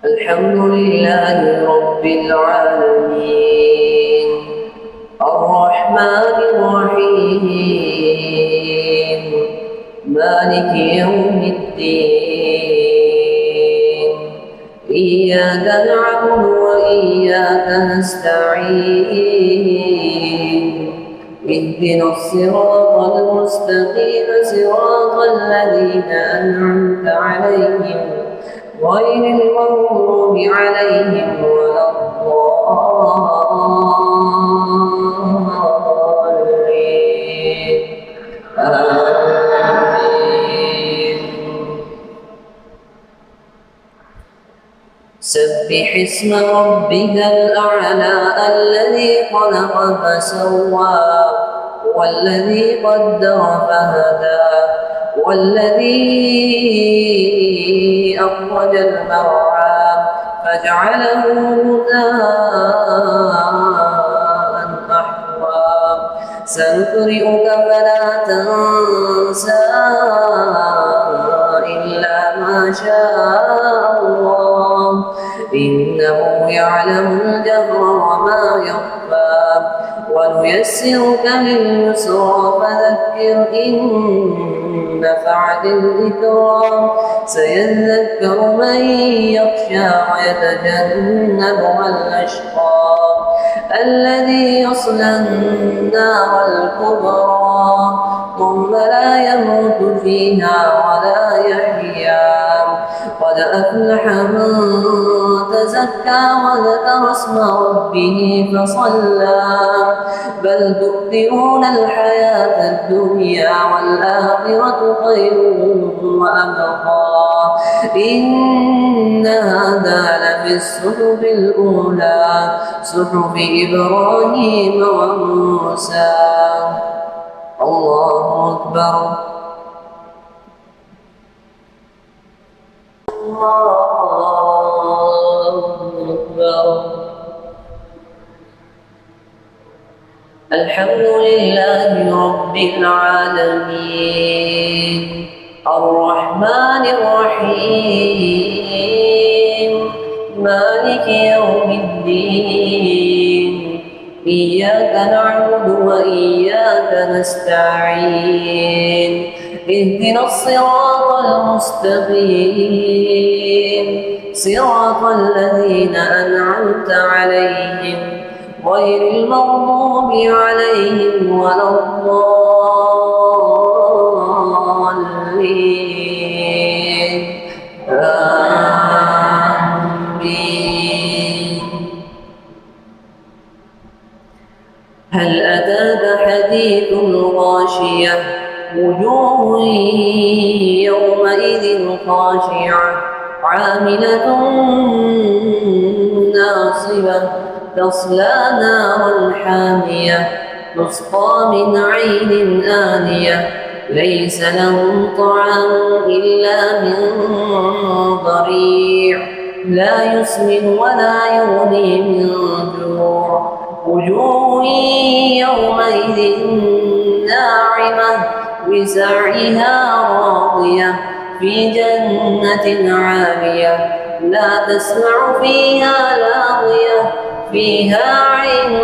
الحمد لله رب العالمين الرحمن الرحيم مالك يوم الدين إياك نعبد وإياك نستعين اهدنا الصراط المستقيم صراط الذين أنعمت عليهم غير المغضوب عليهم ولا الضالين آمين. سبح اسم ربك الأعلى الذي خلق فسوى والذي قدر فهدى والذي أخرج المرعى فجعله غثاء أحوى سنقرئك فلا تنسى إلا ما شاء الله إنه يعلم الجهر وما يخفى ونيسرك لليسرى فذكر إن نفعت الذكرى سيذكر من يخشى ويتجنبها الأشقى الذي يصلى النار الكبرى ثم لا يموت فيها ولا يحيا قد أفلح من تزكى وذكر اسم ربه فصلى بل تؤثرون الحياة الدنيا والآخرة خير وأبقى إن هذا لفي الصحف الأولى صحف إبراهيم وموسى. الله أكبر. الله أكبر. الحمد لله رب العالمين الرحمن الرحيم مالك يوم الدين إياك نعبد وإياك نستعين اهدنا الصراط المستقيم صراط الذين أنعمت عليهم غير المغضوب عليهم ولا الضالين آمين. هل أتاك حديث الغاشية وجوه يومئذ خاشعة عاملة ناصبة تصلى نارا حامية تسقى من عين آنية ليس لهم طعام إلا من ضريع لا يسمن ولا يغني من جوع وجوه يومئذ ناعمة لسعيها راضية في جنة عالية لا تسمع فيها لاغية فيها عين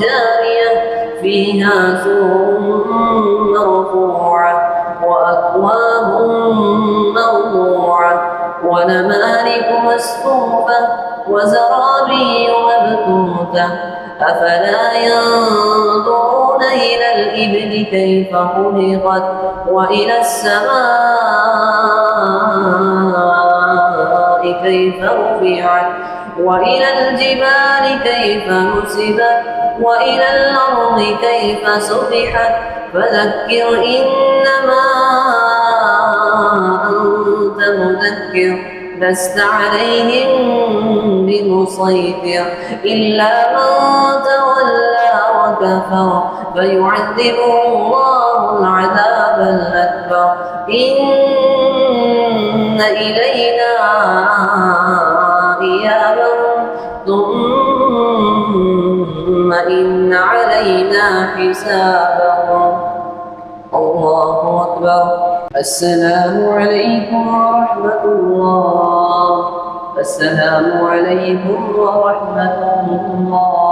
جارية فيها سرر مرفوعة وأكواب موضوعة ونمارق مصفوفة وزرابي مبثوثة أفلا ينظرون إلى الإبل كيف خلقت وإلى السماء كيف رفعت وإلى الجبال كيف نصبت وإلى الأرض كيف سطحت فذكر إنما أنت مذكر لست عليهم بمسيطر إلا من تولى وكفر فيعذبه الله العذاب الأكبر إن إلينا إيابهم ثم إن علينا حسابهم. الله أكبر. السلام عليكم ورحمة الله. السلام عليكم ورحمة الله